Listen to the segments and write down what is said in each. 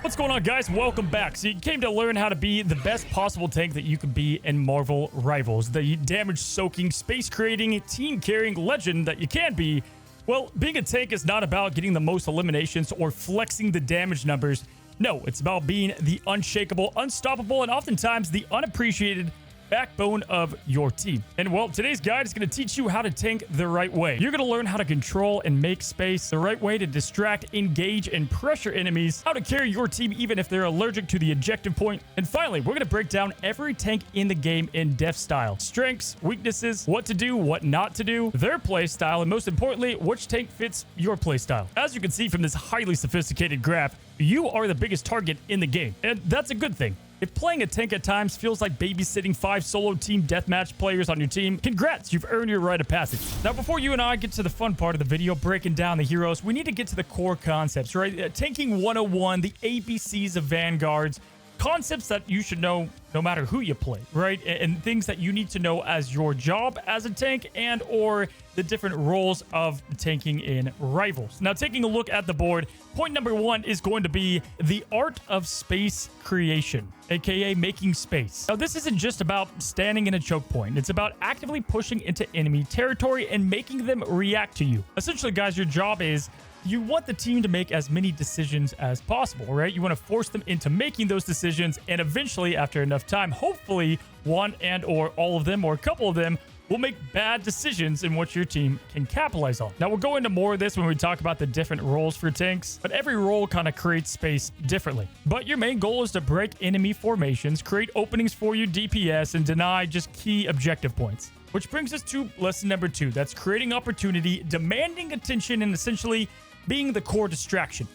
What's going on, guys? Welcome back. So you came to learn how to be the best possible tank that you could be in Marvel Rivals, the damage-soaking, space-creating, team-carrying legend that you can be. Well, being a tank is not about getting the most eliminations or flexing the damage numbers. No, it's about being the unshakable, unstoppable, and oftentimes the unappreciated backbone of your team. And well, today's guide is going to teach you how to tank the right way. You're going to learn how to control and make space, the right way to distract, engage, and pressure enemies, how to carry your team even if they're allergic to the objective point. And finally, we're going to break down every tank in the game in depth style. Strengths, weaknesses, what to do, what not to do, their play style, and most importantly, which tank fits your play style. As you can see from this highly sophisticated graph, you are the biggest target in the game, and that's a good thing. If playing a tank at times feels like babysitting 5 solo team deathmatch players on your team, congrats, you've earned your rite of passage. Now, before you and I get to the fun part of the video, breaking down the heroes, we need to get to the core concepts, right? Tanking 101, the ABCs of Vanguards, concepts that you should know no matter who you play, right? And things that you need to know as your job as a tank and or the different roles of tanking in Rivals. Now, taking a look at the board, point number 1 is going to be the art of space creation, aka making space. Now, this isn't just about standing in a choke point. It's about actively pushing into enemy territory and making them react to you. Essentially, guys, your job is you want the team to make as many decisions as possible, right? You want to force them into making those decisions, and eventually, after enough time, hopefully one and or all of them or a couple of them will make bad decisions in which your team can capitalize on. Now, we'll go into more of this when we talk about the different roles for tanks, but every role kind of creates space differently. But your main goal is to break enemy formations, create openings for your DPS, and deny just key objective points. Which brings us to lesson number 2. That's creating opportunity, demanding attention, and essentially being the core distraction.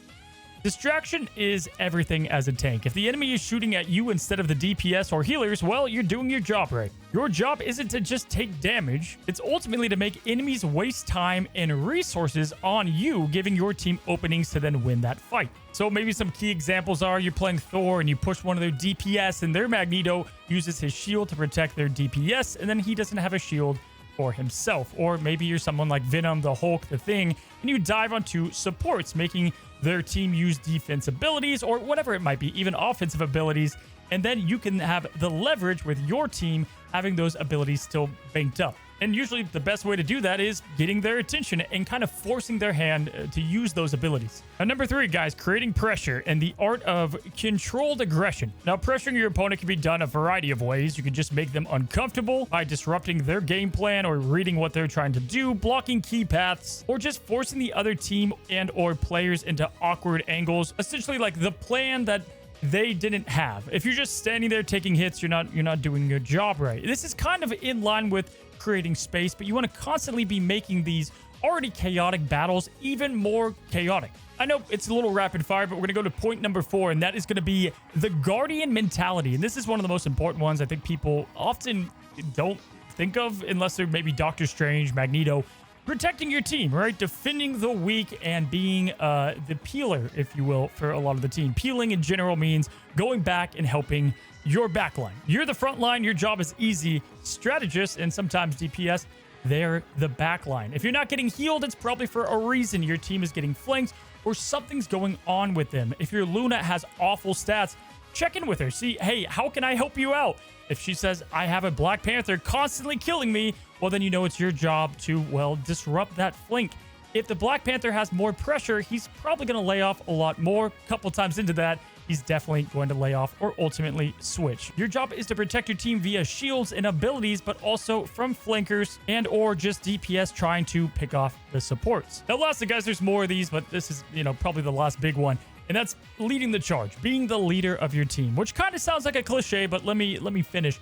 Distraction is everything as a tank. If the enemy is shooting at you instead of the DPS or healers, well, you're doing your job right. Your job isn't to just take damage. It's ultimately to make enemies waste time and resources on you, giving your team openings to then win that fight. So maybe some key examples are you're playing Thor and you push one of their DPS and their Magneto uses his shield to protect their DPS, and then he doesn't have a shield for himself. Or maybe you're someone like Venom, the Hulk, the Thing, and you dive onto supports, making their team use defense abilities or whatever it might be, even offensive abilities, and then you can have the leverage with your team having those abilities still banked up. And usually the best way to do that is getting their attention and kind of forcing their hand to use those abilities. Now, number 3, guys, creating pressure and the art of controlled aggression. Now, pressuring your opponent can be done a variety of ways. You can just make them uncomfortable by disrupting their game plan or reading what they're trying to do, blocking key paths, or just forcing the other team and or players into awkward angles. Essentially like the plan that they didn't have. If you're just standing there taking hits, you're not doing your job right. This is kind of in line with creating space, but you want to constantly be making these already chaotic battles even more chaotic. I know it's a little rapid fire, but we're going to go to point number 4, and that is going to be the Guardian mentality. And this is one of the most important ones I think people often don't think of unless they're maybe Doctor Strange, Magneto. Protecting your team, right? Defending the weak and being the peeler, if you will, for a lot of the team. Peeling in general means going back and helping your backline. You're the front line. Your job is easy. Strategists and sometimes DPS, they're the backline. If you're not getting healed, it's probably for a reason. Your team is getting flanked or something's going on with them. If your Luna has awful stats, check in with her. See, hey, how can I help you out? If she says, I have a Black Panther constantly killing me, well, then you know it's your job to, well, disrupt that flank. If the Black Panther has more pressure, he's probably going to lay off a lot more. A couple times into that, he's definitely going to lay off or ultimately switch. Your job is to protect your team via shields and abilities, but also from flankers and or just DPS trying to pick off the supports. Now, lastly, guys, there's more of these, but this is, probably the last big one. And that's leading the charge, being the leader of your team, which kind of sounds like a cliche, but let me finish.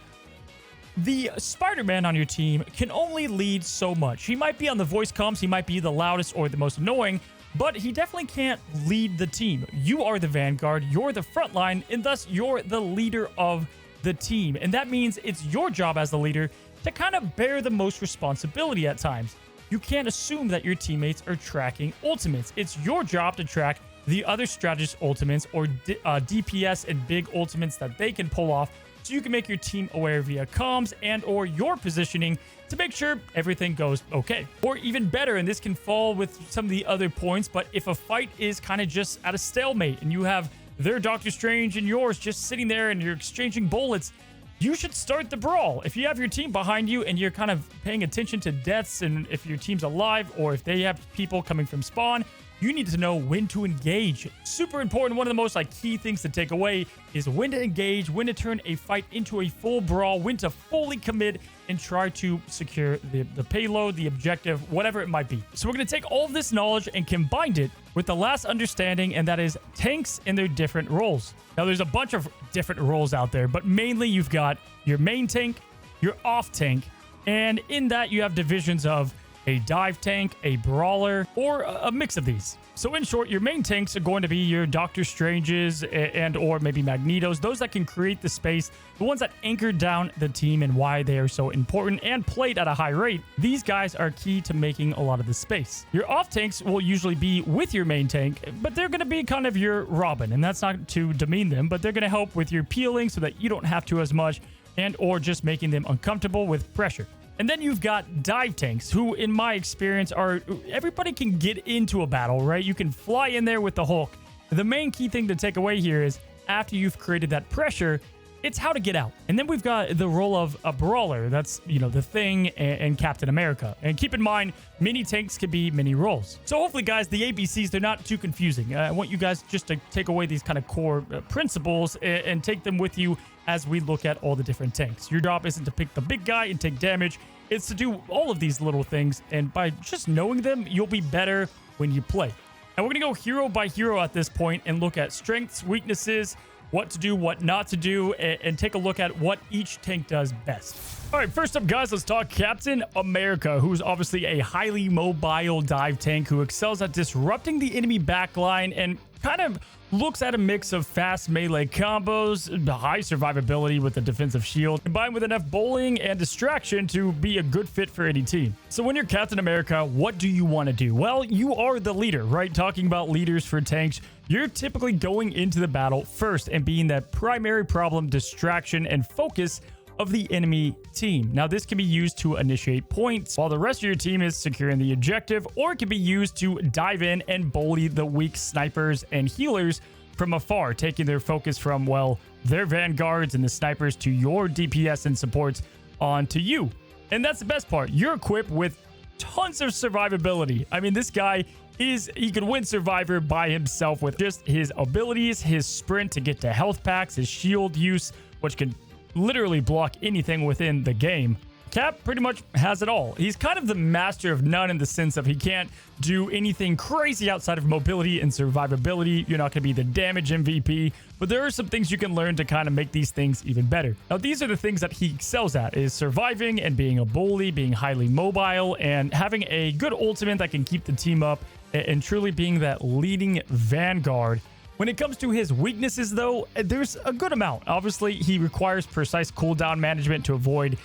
The Spider-Man on your team can only lead so much. He might be on the voice comms, he might be the loudest or the most annoying, but he definitely can't lead the team. You are the Vanguard, you're the front line, and thus you're the leader of the team. And that means it's your job as the leader to kind of bear the most responsibility at times. You can't assume that your teammates are tracking ultimates. It's your job to track the other strategist ultimates or DPS and big ultimates that they can pull off, so you can make your team aware via comms and or your positioning to make sure everything goes okay. Or even better, and this can fall with some of the other points, but if a fight is kind of just at a stalemate and you have their Doctor Strange and yours just sitting there and you're exchanging bullets, you should start the brawl. If you have your team behind you and you're kind of paying attention to deaths and if your team's alive or if they have people coming from spawn, you need to know when to engage. Super important. One of the most key things to take away is when to engage, when to turn a fight into a full brawl, when to fully commit and try to secure the payload, the objective, whatever it might be. So we're going to take all of this knowledge and combine it with the last understanding, and that is tanks and their different roles. Now, there's a bunch of different roles out there, but mainly you've got your main tank, your off tank, and in that you have divisions of a dive tank, a brawler, or a mix of these. So in short, your main tanks are going to be your Doctor Stranges and or maybe Magnetos, those that can create the space, the ones that anchor down the team and why they are so important and played at a high rate. These guys are key to making a lot of the space. Your off tanks will usually be with your main tank, but they're going to be kind of your Robin, and that's not to demean them, but they're going to help with your peeling so that you don't have to as much and or just making them uncomfortable with pressure. And then you've got dive tanks, who in my experience are, everybody can get into a battle, right? You can fly in there with the Hulk. The main key thing to take away here is after you've created that pressure, it's how to get out. And then we've got the role of a brawler. That's, the Thing and Captain America. And keep in mind, mini tanks can be many roles. So hopefully, guys, the ABCs, they're not too confusing. I want you guys just to take away these kind of core principles and take them with you as we look at all the different tanks. Your job isn't to pick the big guy and take damage. It's to do all of these little things. And by just knowing them, you'll be better when you play. And we're going to go hero by hero at this point and look at strengths, weaknesses, what to do, what not to do, and take a look at what each tank does best. All right, first up, guys, let's talk Captain America, who's obviously a highly mobile dive tank who excels at disrupting the enemy backline and kind of looks at a mix of fast melee combos, high survivability with a defensive shield, combined with enough bowling and distraction to be a good fit for any team. So when you're Captain America, what do you want to do? Well, you are the leader, right? Talking about leaders for tanks, you're typically going into the battle first and being that primary problem, distraction, and focus of the enemy team. Now, this can be used to initiate points while the rest of your team is securing the objective, or it can be used to dive in and bully the weak snipers and healers from afar, taking their focus from, well, their vanguards and the snipers to your DPS and supports onto you. And that's the best part. You're equipped with tons of survivability. I mean, this guy he can win Survivor by himself with just his abilities, his sprint to get to health packs, his shield use, which can literally block anything within the game. Cap pretty much has it all. He's kind of the master of none in the sense of he can't do anything crazy outside of mobility and survivability. You're not going to be the damage MVP, but there are some things you can learn to kind of make these things even better. Now, these are the things that he excels at, is surviving and being a bully, being highly mobile, and having a good ultimate that can keep the team up, and truly being that leading vanguard. When it comes to his weaknesses, though, there's a good amount. Obviously, he requires precise cooldown management to avoid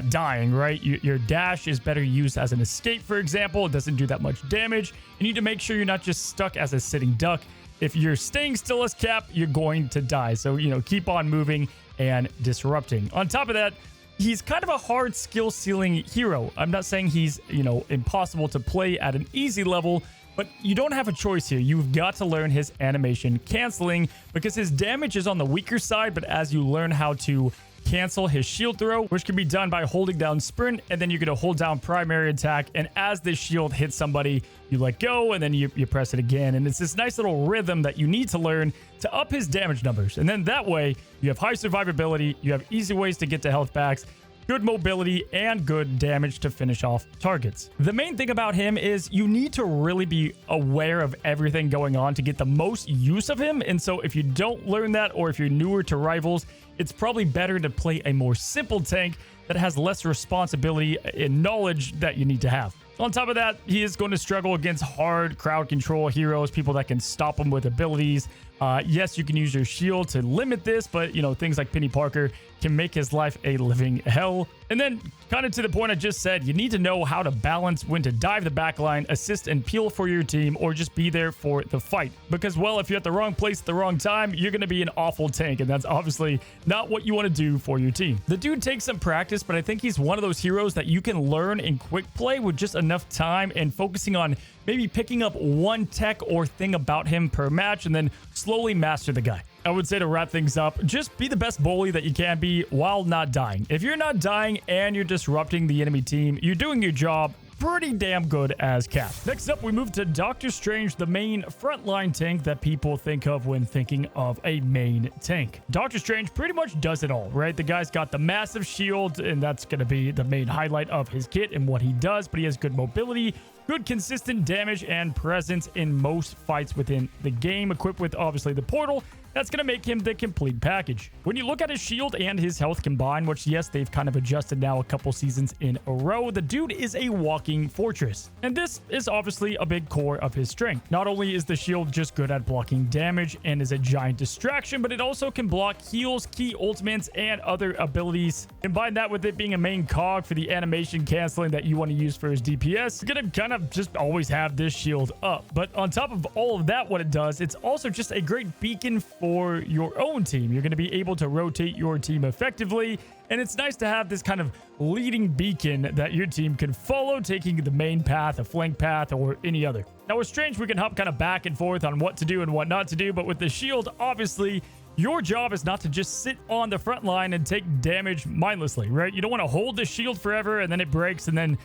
dying, right? Your dash is better used as an escape, for example. It doesn't do that much damage. You need to make sure you're not just stuck as a sitting duck. If you're staying still as Cap, you're going to die. So, keep on moving and disrupting. On top of that, he's kind of a hard skill ceiling hero. I'm not saying he's, impossible to play at an easy level, but you don't have a choice here. You've got to learn his animation canceling because his damage is on the weaker side, but as you learn how to cancel his shield throw, which can be done by holding down sprint, and then you're going to hold down primary attack, and as the shield hits somebody, you let go, and then you press it again, and it's this nice little rhythm that you need to learn to up his damage numbers. And then that way, you have high survivability, you have easy ways to get to health packs, good mobility, and good damage to finish off targets. The main thing about him is you need to really be aware of everything going on to get the most use of him. And so if you don't learn that, or if you're newer to Rivals, it's probably better to play a more simple tank that has less responsibility and knowledge that you need to have. On top of that, he is going to struggle against hard crowd control heroes, people that can stop him with abilities. Yes, you can use your shield to limit this, but things like Peni Parker can make his life a living hell. And then, kind of to the point I just said, you need to know how to balance when to dive the backline, assist and peel for your team, or just be there for the fight. Because, well, if you're at the wrong place at the wrong time, you're going to be an awful tank, and that's obviously not what you want to do for your team. The dude takes some practice, but I think he's one of those heroes that you can learn in quick play with just enough time and focusing on maybe picking up one tech or thing about him per match and then slowly master the guy. I would say to wrap things up, just be the best bully that you can be while not dying. If you're not dying and you're disrupting the enemy team, you're doing your job pretty damn good as Cap. Next up, we move to Doctor Strange, the main frontline tank that people think of when thinking of a main tank. Doctor Strange pretty much does it all, right? The guy's got the massive shield, and that's going to be the main highlight of his kit and what he does, but he has good mobility, good consistent damage, and presence in most fights within the game, equipped with obviously the portal. That's going to make him the complete package. When you look at his shield and his health combined, which yes, they've kind of adjusted now a couple seasons in a row, the dude is a walking fortress. And this is obviously a big core of his strength. Not only is the shield just good at blocking damage and is a giant distraction, but it also can block heals, key ultimates, and other abilities. Combine that with it being a main cog for the animation canceling that you want to use for his DPS, you're going to kind of just always have this shield up. But on top of all of that, what it does, it's also just a great beacon for your own team. You're going to be able to rotate your team effectively, and it's nice to have this kind of leading beacon that your team can follow, taking the main path, a flank path, or any other. Now with Strange, we can hop kind of back and forth on what to do and what not to do, but with the shield, obviously, your job is not to just sit on the front line and take damage mindlessly, right? You don't want to hold the shield forever and then it breaks and then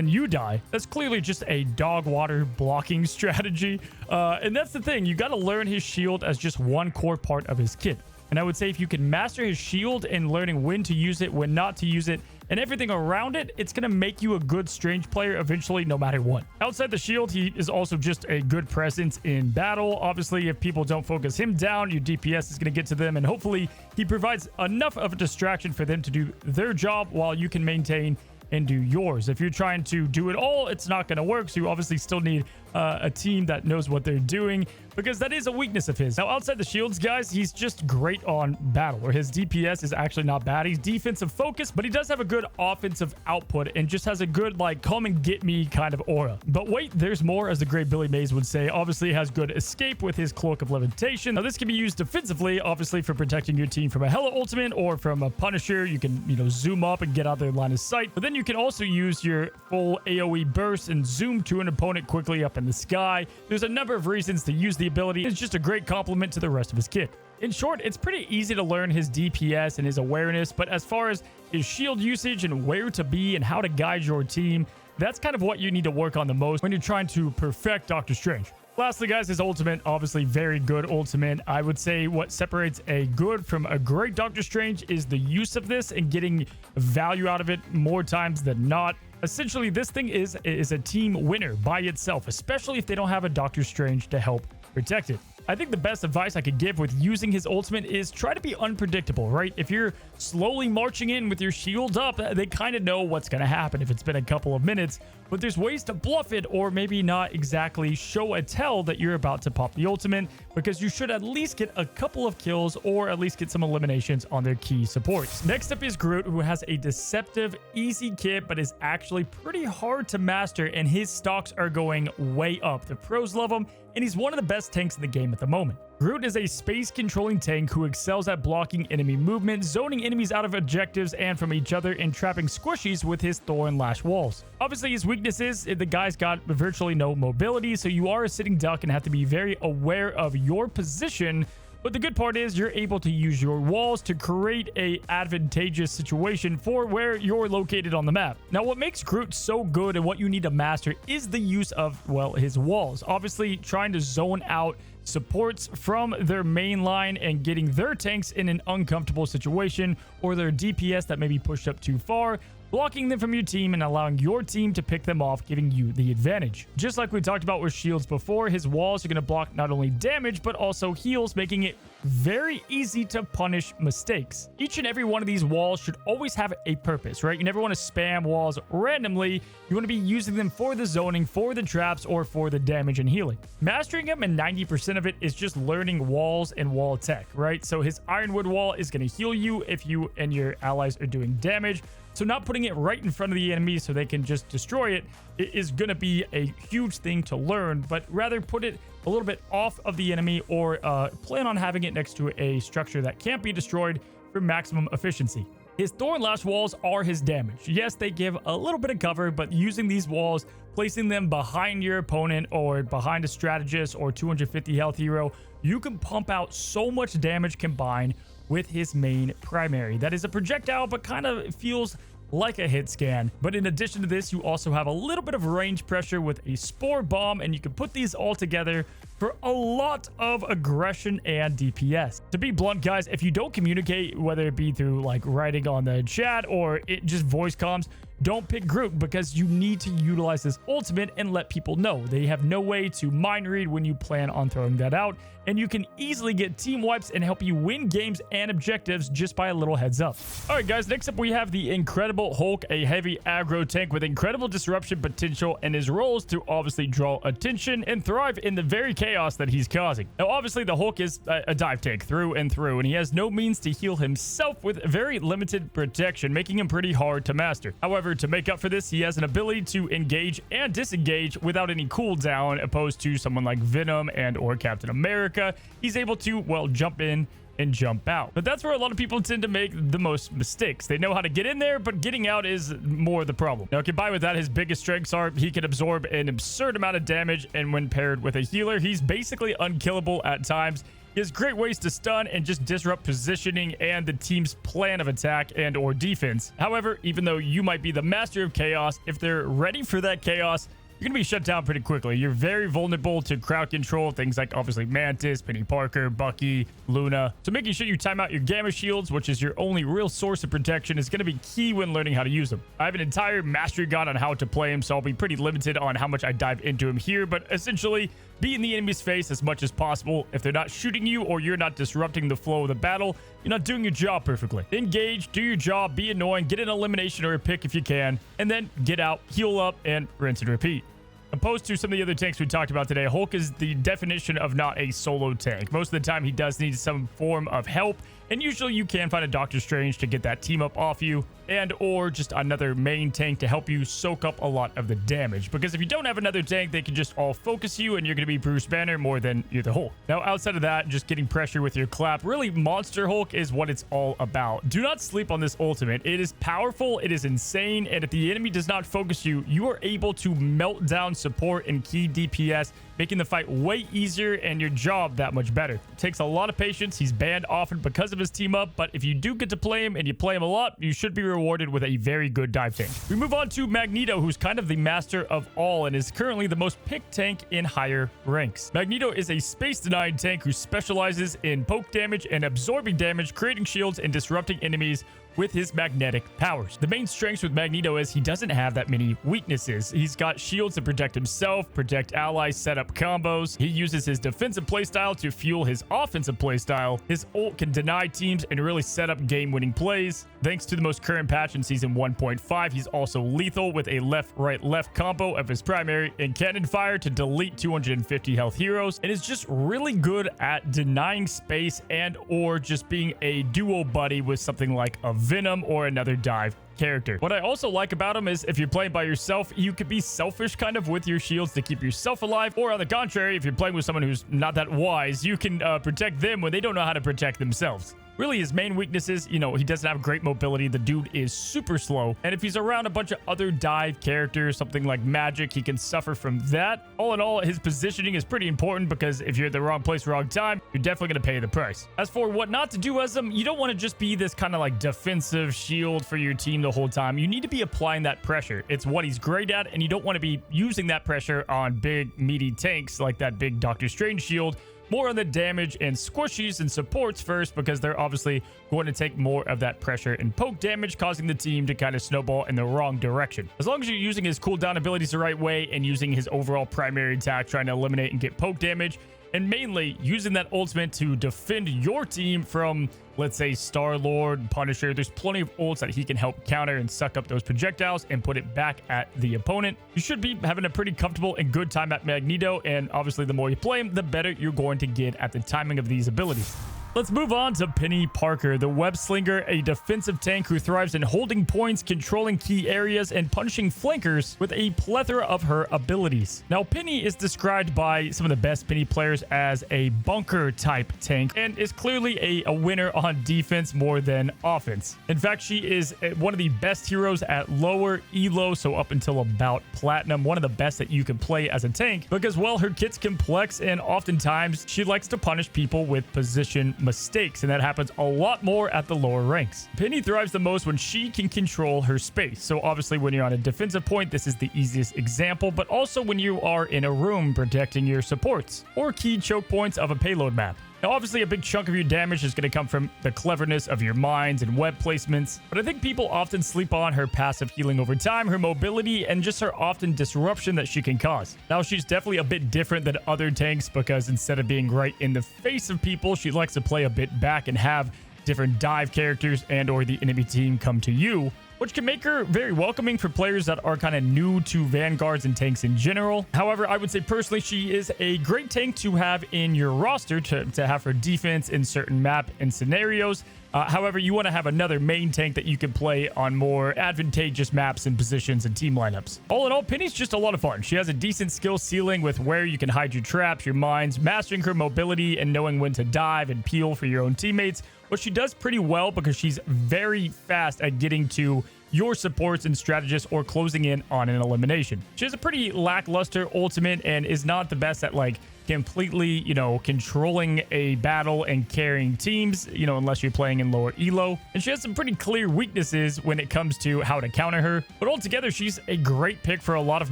you die. That's clearly just a dog water blocking strategy. And that's the thing. You got to learn his shield as just one core part of his kit. And I would say if you can master his shield and learning when to use it, when not to use it, and everything around it, it's going to make you a good Strange player eventually, no matter what. Outside the shield, he is also just a good presence in battle. Obviously, if people don't focus him down, your DPS is going to get to them, and hopefully he provides enough of a distraction for them to do their job while you can maintain and do yours. If you're trying to do it all, it's not going to work. So you obviously still need a team that knows what they're doing, because that is a weakness of his. Now, outside the shields, guys, he's just great on battle, where his DPS is actually not bad. He's defensive focused, but he does have a good offensive output and just has a good, like, come and get me kind of aura. But wait, there's more, as the great Billy Mays would say. Obviously, he has good escape with his cloak of levitation. Now, this can be used defensively, obviously, for protecting your team from a Hela ultimate or from a Punisher. You can, zoom up and get out of their line of sight. But then you can also use your full AoE burst and zoom to an opponent quickly up in the sky. There's a number of reasons to use the ability. It's just a great complement to the rest of his kit. In short, it's pretty easy to learn his DPS and his awareness, but as far as his shield usage and where to be and how to guide your team, that's kind of what you need to work on the most when you're trying to perfect Doctor Strange. Lastly, guys, his ultimate, obviously very good ultimate. I would say what separates a good from a great Doctor Strange is the use of this and getting value out of it more times than not. Essentially, this thing is a team winner by itself, especially if they don't have a Doctor Strange to help protect it. I think the best advice I could give with using his ultimate is try to be unpredictable, right? If you're slowly marching in with your shield up, they kind of know what's going to happen if it's been a couple of minutes, but there's ways to bluff it or maybe not exactly show a tell that you're about to pop the ultimate, because you should at least get a couple of kills or at least get some eliminations on their key supports. Next up is Groot, who has a deceptive, easy kit, but is actually pretty hard to master, and his stocks are going way up. The pros love him, and he's one of the best tanks in the game at the moment. Groot is a space-controlling tank who excels at blocking enemy movement, zoning enemies out of objectives and from each other, and trapping squishies with his Thor and Lash walls. Obviously, his weakness is the guy's got virtually no mobility, so you are a sitting duck and have to be very aware of your position. But the good part is you're able to use your walls to create a advantageous situation for where you're located on the map. Now, what makes Groot so good and what you need to master is the use of, well, his walls. Obviously, trying to zone out supports from their main line and getting their tanks in an uncomfortable situation, or their DPS that may be pushed up too far, blocking them from your team and allowing your team to pick them off, giving you the advantage. Just like we talked about with shields before, his walls are going to block not only damage, but also heals, making it very easy to punish mistakes. Each and every one of these walls should always have a purpose, right? You never want to spam walls randomly. You want to be using them for the zoning, for the traps, or for the damage and healing. Mastering them, and 90% of it is just learning walls and wall tech, right? So his Ironwood wall is going to heal you if you and your allies are doing damage. So not putting it right in front of the enemy so they can just destroy it is going to be a huge thing to learn, but rather put it a little bit off of the enemy, or plan on having it next to a structure that can't be destroyed for maximum efficiency. His Thorn Lash walls are his damage. Yes, they give a little bit of cover, but using these walls, placing them behind your opponent or behind a strategist or 250 health hero, you can pump out so much damage combined with his main primary. That is a projectile, but kind of feels like a hit scan. But in addition to this, you also have a little bit of range pressure with a spore bomb, and you can put these all together for a lot of aggression and DPS. To be blunt, guys, if you don't communicate, whether it be through like writing on the chat or it just voice comms, don't pick Groot, because you need to utilize this ultimate and let people know. They have no way to mind read when you plan on throwing that out, and you can easily get team wipes and help you win games and objectives just by a little heads up. All right, guys, next up we have the Incredible Hulk, a heavy aggro tank with incredible disruption potential, and his role is to obviously draw attention and thrive in the very chaos that he's causing. Now, obviously, the Hulk is a dive tank through and through, and he has no means to heal himself with very limited protection, making him pretty hard to master. However, to make up for this, he has an ability to engage and disengage without any cooldown, opposed to someone like Venom and or Captain America. He's able to, well, jump in and jump out. But that's where a lot of people tend to make the most mistakes. They know how to get in there, but getting out is more the problem. Now, combined with that, his biggest strengths are he can absorb an absurd amount of damage, and when paired with a healer, he's basically unkillable at times. He has great ways to stun and just disrupt positioning and the team's plan of attack and or defense. However, even though you might be the master of chaos, if they're ready for that chaos, you're going to be shut down pretty quickly. You're very vulnerable to crowd control, things like obviously Mantis, Peni Parker, Bucky, Luna. So making sure you time out your gamma shields, which is your only real source of protection, is going to be key when learning how to use them. I have an entire mastery guide on how to play him, so I'll be pretty limited on how much I dive into him here, but essentially be in the enemy's face as much as possible. If they're not shooting you or you're not disrupting the flow of the battle, you're not doing your job perfectly. Engage, do your job, be annoying, get an elimination or a pick if you can, and then get out, heal up, and rinse and repeat. Opposed to some of the other tanks we talked about today, Hulk is the definition of not a solo tank. Most of the time, he does need some form of help, and usually you can find a Doctor Strange to get that team up off you, and or just another main tank to help you soak up a lot of the damage. Because if you don't have another tank, they can just all focus you, and you're going to be Bruce Banner more than you're the Hulk. Now, outside of that, just getting pressure with your clap, really Monster Hulk is what it's all about. Do not sleep on this ultimate. It is powerful, it is insane, and if the enemy does not focus you, you are able to melt down support and key DPS, making the fight way easier and your job that much better. It takes a lot of patience. He's banned often because of his team up, but if you do get to play him and you play him a lot, you should be rewarded with a very good dive tank. We move on to Magneto, who's kind of the master of all and is currently the most picked tank in higher ranks. Magneto is a space-denying tank who specializes in poke damage and absorbing damage, creating shields and disrupting enemies with his magnetic powers. The main strengths with Magneto is he doesn't have that many weaknesses. He's got shields to protect himself, protect allies, set up combos. He uses his defensive playstyle to fuel his offensive playstyle. His ult can deny teams and really set up game-winning plays. Thanks to the most current patch in Season 1.5, he's also lethal with a left-right-left combo of his primary and cannon fire to delete 250 health heroes, and is just really good at denying space and or just being a duo buddy with something like a Venom or another dive character. What I also like about him is if you're playing by yourself, you could be selfish kind of with your shields to keep yourself alive, or on the contrary, if you're playing with someone who's not that wise, you can protect them when they don't know how to protect themselves. Really, his main weakness is, he doesn't have great mobility. The dude is super slow. And if he's around a bunch of other dive characters, something like Magic, he can suffer from that. All in all, his positioning is pretty important because if you're at the wrong place, wrong time, you're definitely going to pay the price. As for what not to do as him, you don't want to just be this kind of like defensive shield for your team the whole time. You need to be applying that pressure. It's what he's great at, and you don't want to be using that pressure on big, meaty tanks like that big Doctor Strange shield. More on the damage and squishies and supports first, because they're obviously going to take more of that pressure and poke damage, causing the team to kind of snowball in the wrong direction. As long as you're using his cooldown abilities the right way and using his overall primary attack, trying to eliminate and get poke damage, and mainly using that ultimate to defend your team from, let's say, Star-Lord, Punisher. There's plenty of ults that he can help counter and suck up those projectiles and put it back at the opponent. You should be having a pretty comfortable and good time at Magneto, and obviously the more you play him, the better you're going to get at the timing of these abilities. Let's move on to Peni Parker, the web slinger, a defensive tank who thrives in holding points, controlling key areas, and punishing flankers with a plethora of her abilities. Now, Peni is described by some of the best Peni players as a bunker type tank and is clearly a winner on defense more than offense. In fact, she is one of the best heroes at lower elo, so up until about platinum, one of the best that you can play as a tank because, well, her kit's complex and oftentimes she likes to punish people with position mistakes, and that happens a lot more at the lower ranks. Peni thrives the most when she can control her space. So obviously when you're on a defensive point, this is the easiest example, but also when you are in a room protecting your supports or key choke points of a payload map. Now, obviously, a big chunk of your damage is going to come from the cleverness of your mines and web placements, but I think people often sleep on her passive healing over time, her mobility, and just her often disruption that she can cause. Now, she's definitely a bit different than other tanks because instead of being right in the face of people, she likes to play a bit back and have different dive characters and or the enemy team come to you, which can make her very welcoming for players that are kind of new to Vanguards and tanks in general. However, I would say personally, she is a great tank to have in your roster to have for defense in certain map and scenarios. However, you want to have another main tank that you can play on more advantageous maps and positions and team lineups. All in all, Peni's just a lot of fun. She has a decent skill ceiling with where you can hide your traps, your mines, mastering her mobility, and knowing when to dive and peel for your own teammates, which she does pretty well because she's very fast at getting to your supports and strategists or closing in on an elimination. She has a pretty lackluster ultimate and is not the best at like completely, controlling a battle and carrying teams, unless you're playing in lower elo. And she has some pretty clear weaknesses when it comes to how to counter her. But altogether, she's a great pick for a lot of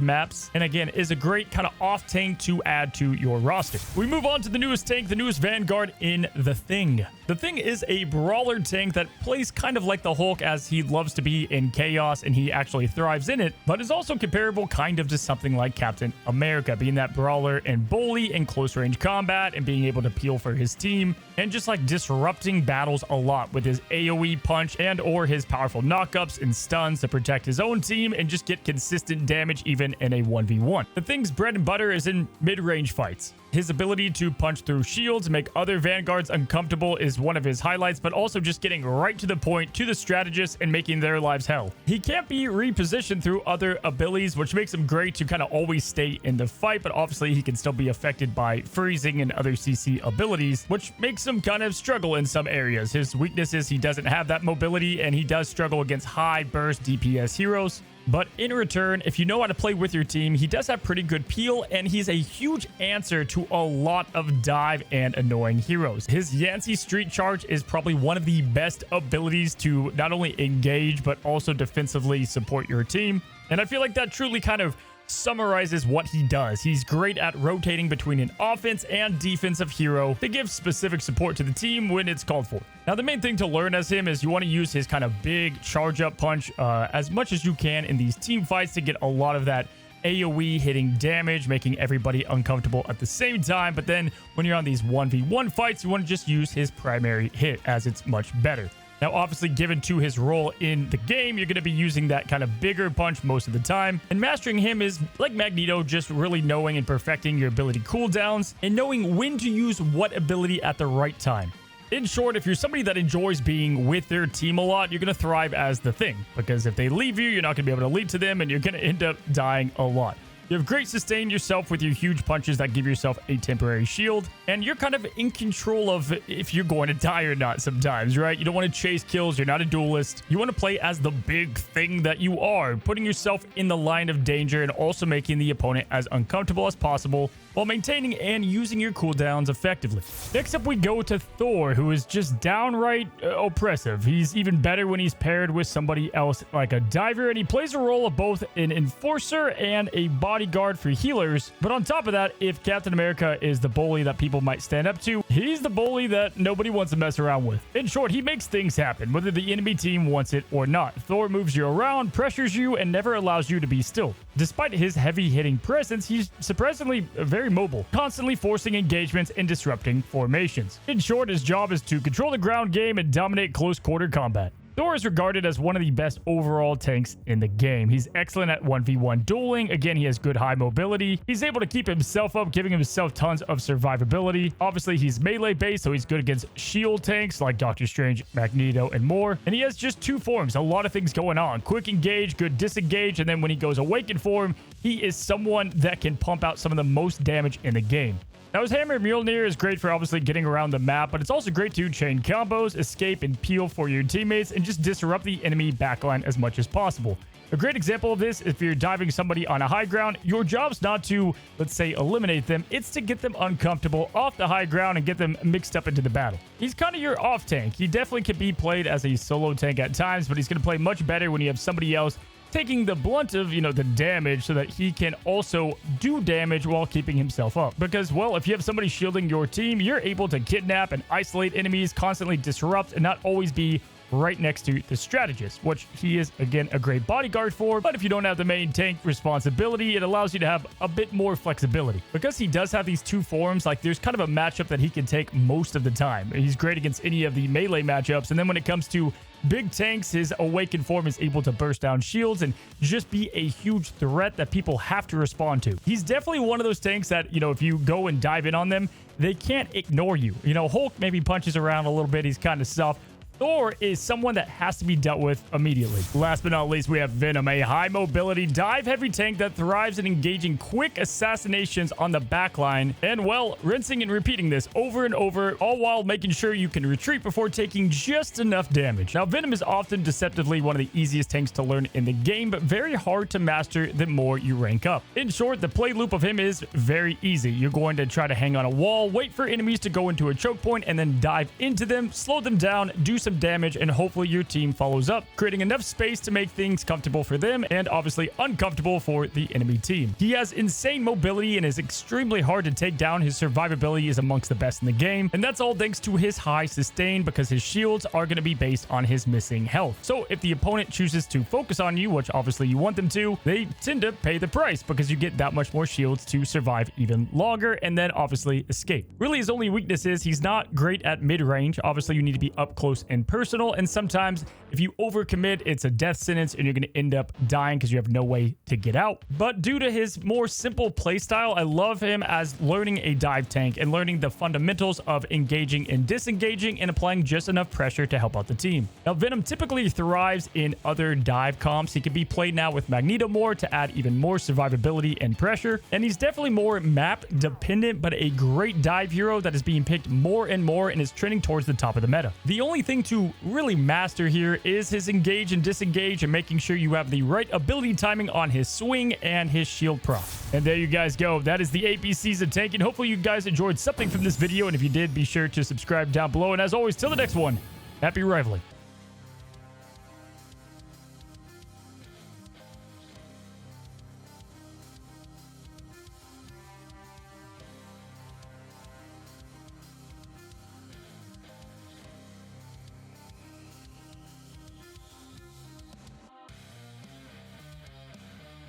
maps. And again, is a great kind of off tank to add to your roster. We move on to the newest tank, the newest Vanguard in The Thing. The Thing is a brawler tank that plays kind of like the Hulk, as he loves to be in chaos and he actually thrives in it, but is also comparable kind of to something like Captain America, being that brawler and bully and close range combat and being able to peel for his team and just like disrupting battles a lot with his AoE punch and or his powerful knockups and stuns to protect his own team and just get consistent damage even in a 1v1. The Thing's bread and butter is in mid-range fights. His ability to punch through shields and make other Vanguards uncomfortable is one of his highlights, but also just getting right to the point to the strategists and making their lives hell. He can't be repositioned through other abilities, which makes him great to kind of always stay in the fight, but obviously he can still be affected by freezing and other CC abilities, which makes him kind of struggle in some areas. His weakness is he doesn't have that mobility and he does struggle against high burst DPS heroes. But in return, if you know how to play with your team, he does have pretty good peel, and he's a huge answer to a lot of dive and annoying heroes. His Yancey Street Charge is probably one of the best abilities to not only engage, but also defensively support your team. And I feel like that truly kind of summarizes what he does. He's great at rotating between an offense and defensive hero to give specific support to the team when it's called for. Now, the main thing to learn as him is you want to use his kind of big charge up punch as much as you can in these team fights to get a lot of that AoE hitting damage, making everybody uncomfortable at the same time. But then when you're on these 1v1 fights, you want to just use his primary hit as it's much better. Now, obviously, given to his role in the game, you're going to be using that kind of bigger punch most of the time. And mastering him is like Magneto, just really knowing and perfecting your ability cooldowns and knowing when to use what ability at the right time. In short, if you're somebody that enjoys being with their team a lot, you're going to thrive as the Thing. Because if they leave you, you're not going to be able to lead to them and you're going to end up dying a lot. You have great sustain yourself with your huge punches that give yourself a temporary shield, and you're kind of in control of if you're going to die or not sometimes, right? You don't want to chase kills. You're not a duelist. You want to play as the big thing that you are, putting yourself in the line of danger and also making the opponent as uncomfortable as possible while maintaining and using your cooldowns effectively. Next up, we go to Thor, who is just downright oppressive. He's even better when he's paired with somebody else like a diver, and he plays a role of both an enforcer and a bodyguard for healers. But on top of that, if Captain America is the bully that people might stand up to, he's the bully that nobody wants to mess around with. In short, he makes things happen, whether the enemy team wants it or not. Thor moves you around, pressures you, and never allows you to be still. Despite his heavy-hitting presence, he's surprisingly very mobile, constantly forcing engagements and disrupting formations. In short, his job is to control the ground game and dominate close-quarter combat. Thor is regarded as one of the best overall tanks in the game. He's excellent at 1v1 dueling. Again, he has good high mobility. He's able to keep himself up, giving himself tons of survivability. Obviously, he's melee based, so he's good against shield tanks like Doctor Strange, Magneto, and more. And he has just two forms, a lot of things going on. Quick engage, good disengage, and then when he goes awakened form, he is someone that can pump out some of the most damage in the game. Now, his hammer Mjolnir is great for obviously getting around the map, but it's also great to chain combos, escape, and peel for your teammates, and just disrupt the enemy backline as much as possible. A great example of this, if you're diving somebody on a high ground, your job's not to, let's say, eliminate them. It's to get them uncomfortable off the high ground and get them mixed up into the battle. He's kind of your off tank. He definitely can be played as a solo tank at times, but he's going to play much better when you have somebody else taking the blunt of, the damage so that he can also do damage while keeping himself up. Because, well, if you have somebody shielding your team, you're able to kidnap and isolate enemies, constantly disrupt, and not always be right next to the strategist, which he is, again, a great bodyguard for. But if you don't have the main tank responsibility, it allows you to have a bit more flexibility. Because he does have these two forms, like, there's kind of a matchup that he can take most of the time. He's great against any of the melee matchups, and then when it comes to big tanks, his awakened form is able to burst down shields and just be a huge threat that people have to respond to. He's definitely one of those tanks that, if you go and dive in on them, they can't ignore you. Hulk maybe punches around a little bit. He's kind of soft. Thor is someone that has to be dealt with immediately. Last but not least, we have Venom, a high mobility, dive heavy tank that thrives in engaging quick assassinations on the backline. And, well, rinsing and repeating this over and over, all while making sure you can retreat before taking just enough damage. Now, Venom is often deceptively one of the easiest tanks to learn in the game, but very hard to master the more you rank up. In short, the play loop of him is very easy. You're going to try to hang on a wall, wait for enemies to go into a choke point, and then dive into them, slow them down, do some damage, and hopefully your team follows up, creating enough space to make things comfortable for them and obviously uncomfortable for the enemy team. He has insane mobility and is extremely hard to take down. His survivability is amongst the best in the game, and that's all thanks to his high sustain, because his shields are going to be based on his missing health. So if the opponent chooses to focus on you, which obviously you want them to, they tend to pay the price because you get that much more shields to survive even longer and then obviously escape. Really, his only weakness is he's not great at mid-range. Obviously, you need to be up close and personal, and sometimes if you overcommit, it's a death sentence and you're going to end up dying because you have no way to get out. But due to his more simple playstyle, I love him as learning a dive tank and learning the fundamentals of engaging and disengaging and applying just enough pressure to help out the team. Now, Venom typically thrives in other dive comps. He can be played now with Magneto more to add even more survivability and pressure, and he's definitely more map dependent, but a great dive hero that is being picked more and more and is trending towards the top of the meta. The only thing to really master here is his engage and disengage and making sure you have the right ability timing on his swing and his shield prop. And there you guys go. That is the APCs of tanking. Hopefully you guys enjoyed something from this video, and if you did, be sure to subscribe down below. And as always, till the next one, happy rivaling.